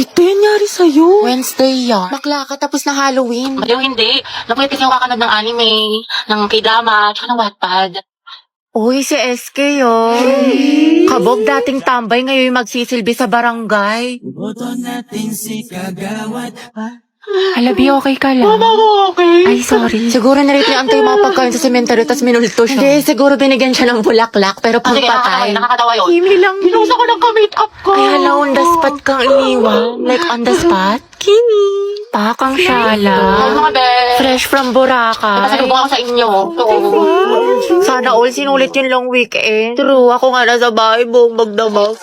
Wait, ano nangyari sa'yo? Wednesday yan. Bakla ka tapos na Halloween. Baliw hindi. Napuyat kasi ako kakanood ng anime, ng K-drama, tsaka ng Wattpad. Uy, si SK Kabog dating tambay ngayon magsisilbi sa barangay. Halabi, okay ka lang? Mama ko okay. Ay, sorry. Siguro narito niya antay mga pagkain sa sementeryo tas minulto siya. Hindi, siguro binigyan siya ng bulaklak pero Sige, pagpatay. nakakatawa yun. Kimi lang. Pinusa ko ng ka-makeup ko. Ay, hala, on the spot kang iniwan. Like, on the spot? Kimi. Pakang Ay, syala. mga be. Fresh from Boracay. Pasalubong ako sa inyo. Sana all sinulit yung long weekend. True, ako nga nasa bahay buong magdamag.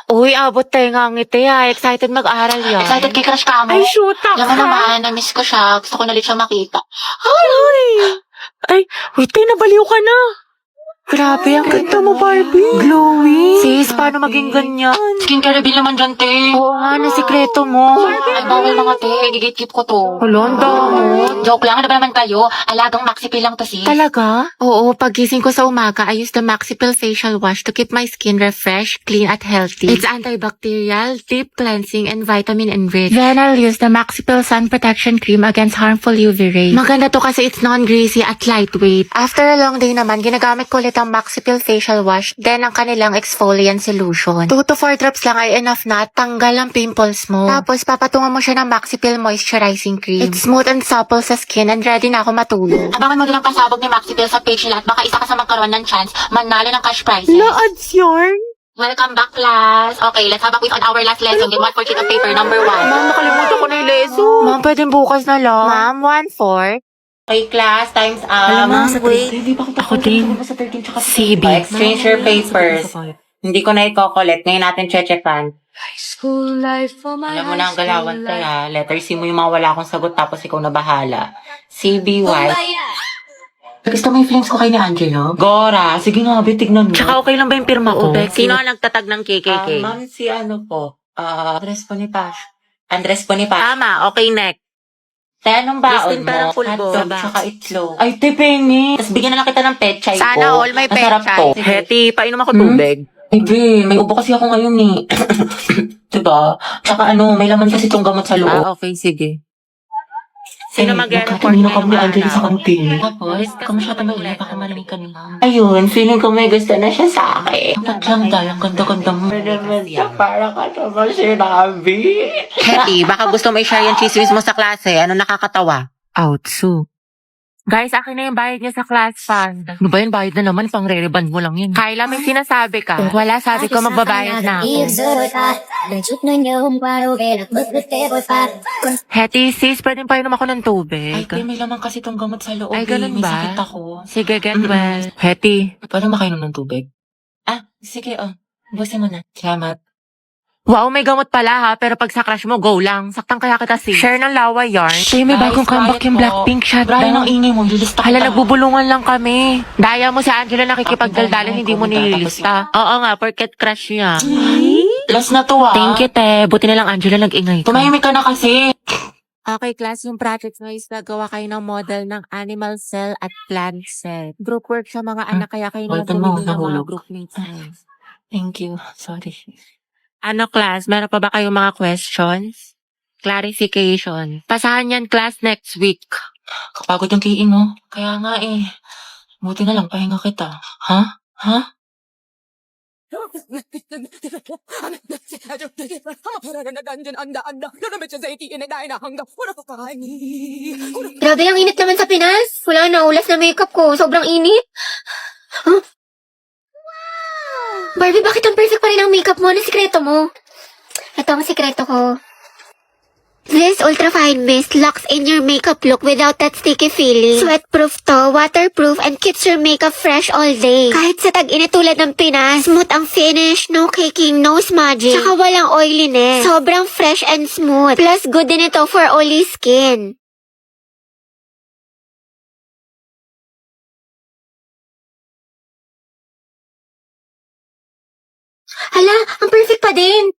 Uy, abot tayo nga ngiti ha. Excited mag-aral yan. Excited kay crush ka mo. Ay, shoot Alam mo ka. naman, na-miss ko siya. Gusto ko na ulit siya makita. Ay, wait, nabaliw ka na. Grabe, ang Ganda mo, Barbie. Glowing. Sis, paano maging ganyan? Skincare reveal naman dyan, te. Oo nga, na sikreto mo. Ay, bawal mga te. Gigate-keep ko to. Holanda mo. Joke lang, ano ba naman kayo? Alagang maxipil lang to, sis. Talaga? Oo, pagising ko sa umaga, I use the Maxipil Facial Wash to keep my skin refreshed, clean, at healthy. It's antibacterial, deep cleansing, and vitamin enriched. Then I'll use the Maxipil Sun Protection Cream against harmful UV rays. Maganda to kasi it's non-greasy at lightweight. After a long day naman, ginagamit ko ulit ang Maxipil Facial Wash, then ang kanilang exfoliant solution. 2 to 4 drops lang ay enough na at tanggal ang pimples mo. Tapos papatungan mo siya ng Maxipil Moisturizing Cream. It's smooth and supple sa skin and ready na ako matulog. Abangan mo din ang pasabog ni Maxipil sa page nila at baka isa ka sa magkaroon ng chance manalo ng cash prizes. Na-ads yarn. Welcome back, class. Okay, let's have a quiz on our last lesson. Get 1 for sheet of paper, number 1. Ma'am, nakalimutan ko na yung lesson. Ma'am, pwedeng bukas na lang. Ma'am, 1-4. Okay, class, time's up. Alam mo, wait. Ako din. CB. Exchange your papers. Hindi ko na i-collect. Ngayon natin checkan. School life for my Alam mo na ang galawan kaya. Letter C mo yung mga wala akong sagot tapos ikaw na bahala. CBY. Gusto mo yung feelings ko kay ni Angelo? Gora, sige nga, tignan mo. Tsaka okay lang ba yung pirma ko? Oo. Sino ang nagtatag ng KKK? Ma'am, si ano po? Andres Bonifacio. Andres Bonifacio. Tama, okay, next. Te, anong baon Listing parang mo? full bowl. Hotdog, tsaka itlog. Ay, te, pengi. Tapos bigyan na lang kita ng pechay ko. Sana all may Masarap pechay. to. Heti, painom ako tubig. Ay, be, may ubo kasi ako ngayon eh. Diba? Tsaka may laman kasi itong gamot sa loob. Okay, sige. Sino mag-report Nagkakamino kami ni ngayong Angelo sa araw? kantin. Tapos, kamusta mo ulit? Baka malamig ka na. Ayun, feeling ko may gusto na siya sa akin. Tatyang dahil, ang ganda-ganda mo. Para ka naman sinabi. Heti, baka gusto mo i-share yung chismis mo sa klase. Ano nakakatawa? Outsu. Guys, akin na yung bayad niya sa class fund. Ano ba yun? Bayad na naman. Pang-re-reband mo lang yun. Kyla, may sinasabi ka. Kung wala, sabi ko magbabayad na ako. Heti, sis, pwedeng painom ako ng tubig. Ay, te, may laman kasi itong gamot sa loob. Ay, ganun May ba? sakit ako. Sige, get well. Heti. Paano makainom ng tubig? Sige, busin mo na. Salamat. Wow, may gamot pala ha, pero pag sa crush mo, go lang. Saktan kaya kita sis. Share ng lawa yarn. Ay, may bagong Guys, comeback yung Brian po. Blackpink Brian, ang shutdown. ingay mo. Lilista Hala, kita. nagbubulungan lang kami. Daya mo si Angela nakikipagdaldalan, hindi mo Pumunta, nililista. Oo nga, porket crush niya. Last na to Thank you, te. Buti na lang Angela nag-ingay ka. Tumahimik ka na kasi. Okay, class, yung project na is nagawa kayo ng model ng animal cell at plant cell. Group work sa mga anak, kaya kayo naman Welcome mo, bumili ng mga nahulog. group mates. Thank you. Sorry. Ano, class? Meron pa ba kayong mga questions? Clarification. Pasahan yan, class, next week. Kapagod yung kiin mo. Kaya nga eh. Buti na lang, pahinga kita. Ha? Ha? Grabe, ang init naman sa Pinas. Wala na, ulas na makeup ko. Sobrang init. Huh? Barbie, bakit ang perfect pa rin ang makeup mo? Ano sikreto mo? Ito ang sikreto ko. This Ultra Fine Mist locks in your makeup look without that sticky feeling. Sweatproof to, waterproof, and keeps your makeup fresh all day. Kahit sa tag-init tulad ng Pinas, smooth ang finish, no caking, no smudging. Tsaka walang oiliness. Sobrang fresh and smooth. Plus, good din ito for oily skin. Hala, ang perfect pa din.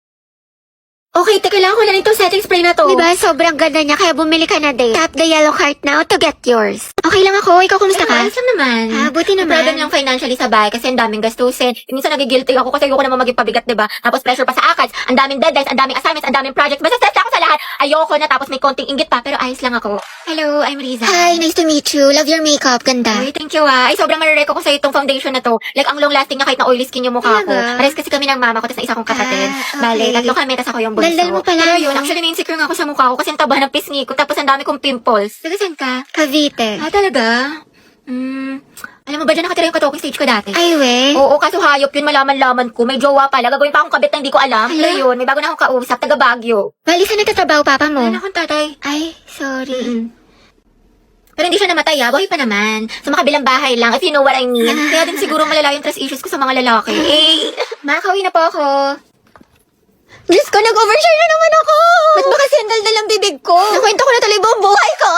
Okay, teka lang, kunin itong setting spray na to. Diba, sobrang ganda niya, kaya bumili ka na din. Tap the yellow heart now to get yours. Okay lang ako, ikaw kumusta ka? Ayos lang naman. Buti naman. Problem lang financially sa bahay kasi ang daming gastusin. Minsan nagigilty ako kasi ayoko naman maging pabigat, diba? Tapos pressure pa sa ACADS, ang daming deadlines, ang daming assignments, ang daming projects. Basta stress ako sa lahat. Ayoko na, tapos may konting inggit pa, pero ayos lang ako. Hello, I'm Riza. Hi, nice to meet you. Love your makeup, ganda. Ay, thank you Ay, sobrang marereko ko sa itong foundation na to. Like, ang long lasting niya kahit na oily skin yung mukha ko. Pares kasi kami ng mama ko, tapos na isa kong kapatid. Bale, tatlo kami, tapos ako yung bunso. Daldal mo pala. Pero yun, actually na-insecure nga ako sa mukha ko kasi ang taba ng pisngi ko, tapos ang dami kong pimples. Taga saan ka? Cavite. Talaga? Alam mo ba dyan nakatira yung katoking stage ko dati? Ay, we? Oo, kaso hayop yun, malaman-laman ko. May jowa pala, gagawin pa akong kabit na hindi ko alam. Pero yun, may bago na akong kausap, taga Baguio. Bali, saan nagtatrabaho papa mo? Wala akong tatay. Ay, sorry. Pero hindi siya namatay buhay pa naman. Sa makabilang bahay lang, if you know what I mean. Kaya din siguro malala yung trust issues ko sa mga lalaki. Makakauwi na po ako. Diyos ko, nag-overshare na naman ako! Ba't ba kasi ang daldal ang bibig ko? Nakwento ko na tuloy buong buhay ko!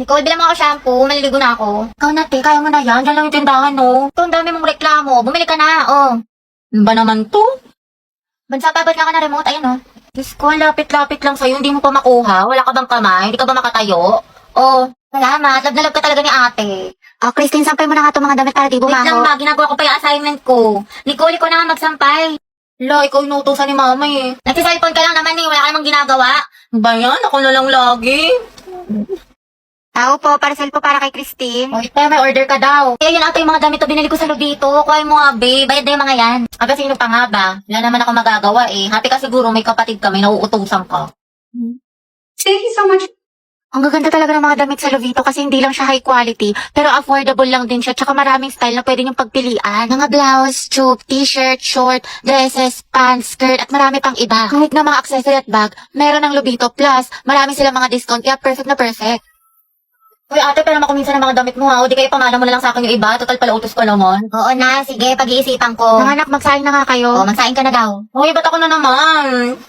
Nicole, bilang ako shampoo, maliligo na ako. Ikaw nate, kaya mo na yan. Diyan lang yung tindahan, no? Ito, ang dami mong reklamo. Bumili ka na, Ano ba naman to? Bansa, babad nga ka na remote, ayun, Diyos ko, lapit-lapit lang sa'yo. Hindi mo pa makuha. Wala ka bang kamay? Hindi ka ba makatayo? Salamat. Love na love ka talaga ni ate. Christine, sampay mo na nga itong mga damit para di bumaho. Wait lang, ma. Ginagawa ko pa yung assignment ko. Nicole, ikaw na nga magsampay. Ikaw inutusan ni mama Nagsiselfone ka lang naman wala ka namang ginagawa. Ba yan? Ako na lang lagi. Tao po, parcel po para kay Christine. Pero may order ka daw. Yun ata yung mga damit na binili ko sa Lobito. Kuhay mo nga, babe. Bayad na yung mga yan. Sino pa nga ba? Wala naman ako magagawa Happy ka siguro, may kapatid ka, may nauutusan ka. Thank you so much. Ang gaganda talaga ng mga damit sa Lovito kasi hindi lang siya high quality, pero affordable lang din siya, tsaka maraming style na pwede niyong pagpilian. Mga blouse, tube, t-shirt, short, dresses, pants, skirt, at marami pang iba. Kahit na mga accessory at bag, meron ng Lovito. Plus, marami silang mga discount, kaya perfect na perfect. Uy ate, pero makuminsan ng mga damit mo di kayo pamana mo na lang sa akin yung iba, total pala utos ko naman. Oo na, sige, pag-iisipan ko. Mga anak, magsaing na nga kayo. Magsaing ka na daw. Uy, ba't ako na naman?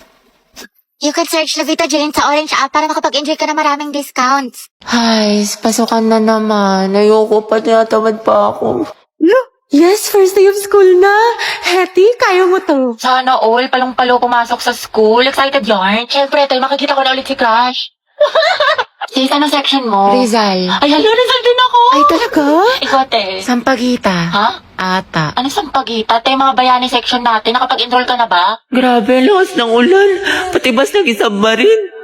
You can search Lovita Jane sa Orange app para makapag-enjoy ka na maraming discounts. Ay, pasukan na naman. Ayoko pa, tinatamad pa ako. Yes, first day of school na. Hetty, kaya mo to. Sana all, palong-palo pumasok sa school. Excited yarn. Siyempre, tayo makikita ko na ulit si Crush. Sis, anong section mo? Rizal. Ay, hala, Rizal din ako. Ay, talaga? Ikaw, te. Sampagita. Ha? Ata. Ano sampagita? Te, mga bayani section natin. Nakapag-enroll ka na ba? Grabe, lakas ng ulan. Pati bas nag-isubmarine.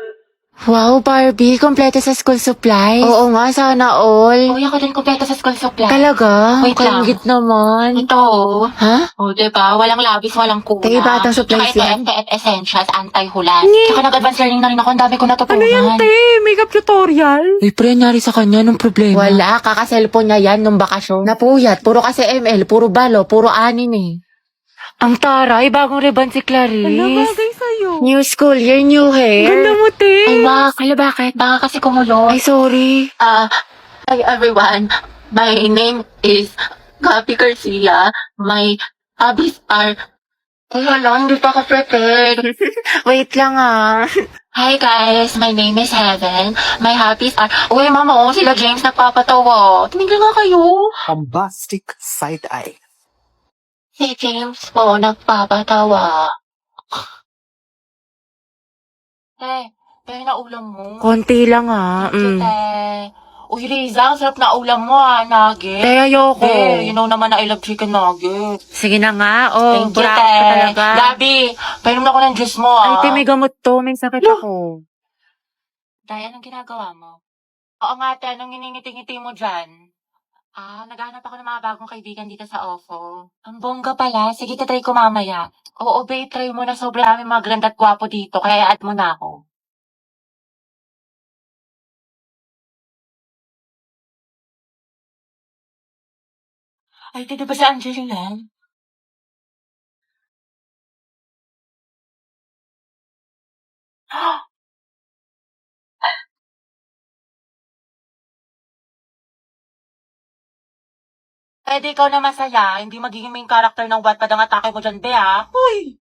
Wow, Barbie, kompleto sa school supplies. Oo nga, sana all. Uy, ako din kompleto sa school supply. Talaga? Wait lang. Kaingit naman. Ito. Ha? Diba? Walang labis, walang kulang. Te, iba atang supplies Tsaka yan. ito, FTF Essentials, anti-hulan. Tsaka nag-advance learning na rin ako. Ang dami ko natutunan. Ano yan, te? Makeup tutorial? Uy, pre, nangyari sa kanya nung problema. Wala, kaka-cellphone niya yan nung bakasyon. Napuyat, puro kasi ML, puro balo, puro anin Ang taray, bagong ribbon si Clarice. Ano bagay sa'yo? New school year, new hair. Ganda mo, te. Ay, Mac. Ala, bakit? Baka kasi kumulo. Ay, sorry. Hi everyone. My name is Gabi Garcia. My hobbies are... Ay, hala, hindi pa ako prepared. Wait lang Hi guys, my name is Heaven. My hobbies are... Uy, mama, sila James nagpapatawa. Tumigil nga kayo. Bombastic side-eye. Si James po nagpapatawa. Pero na ulam mo. Konti lang Uy, Riza, ang sarap na ulam mo nugget. Te, ayoko. You know naman na I love chicken nugget. Sige na nga, Thank you, burak te. ka talaga. Gabi, painom na ako ng juice mo, Ay, te, may gamot to. May sakit ako. Day, anong ginagawa mo? Oo nga, te, anong nginingiti-ngiti mo dyan? Naghahanap ako ng mga bagong kaibigan dito sa OFO. Ang bongga pala. Sige, tatry ko mamaya. Oo, babe, try mo na. Sobrang dami mga ganda at gwapo dito. Kaya i-add mo na ako. Ay, di ba si Angelina? Pwede ikaw na masaya, hindi magiging main character ng Wattpad ang atake mo dyan, be, Uy!